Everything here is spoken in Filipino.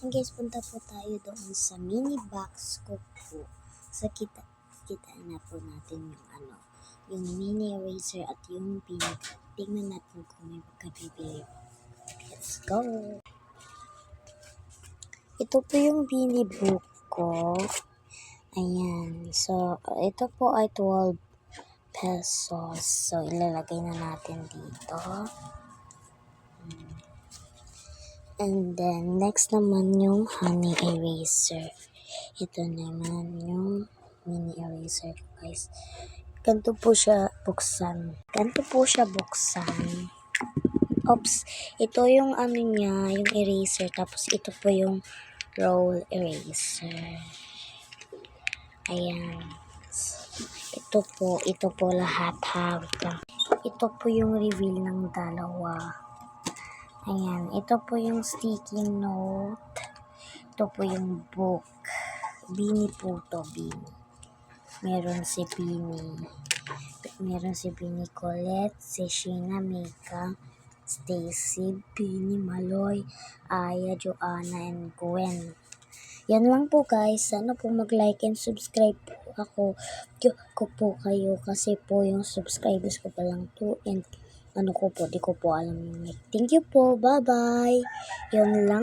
And guys, punta po tayo doon sa mini box ko po. So, kita na po natin yung mini eraser at yung pin. Tingnan natin kung may magkabibili. Let's go! Ito po yung mini book ko. Ayan. So, ito po ay 12 pesos. So, ilalagay na natin dito. And then, next naman yung honey eraser. Ito naman yung mini eraser ko, guys. Ganito po siya buksan. Oops. Ito yung niya, yung eraser. Tapos, ito po yung roll eraser. Ayan. Ito po lahat hawak. Ito po yung reveal ng dalawa. Ayan, ito po yung sticky note. Ito po yung book. Bini po to, Bini. Meron si Bini Colette, si Sheena Mika, Stacy, Bini Maloy, Aya, Joanna, and Gwen. Yan lang po guys. Sana po mag-like and subscribe po ko po kayo kasi po yung subscribers ko pa lang 2 and di ko po alam yung like. Thank you po. Bye-bye. Yun lang.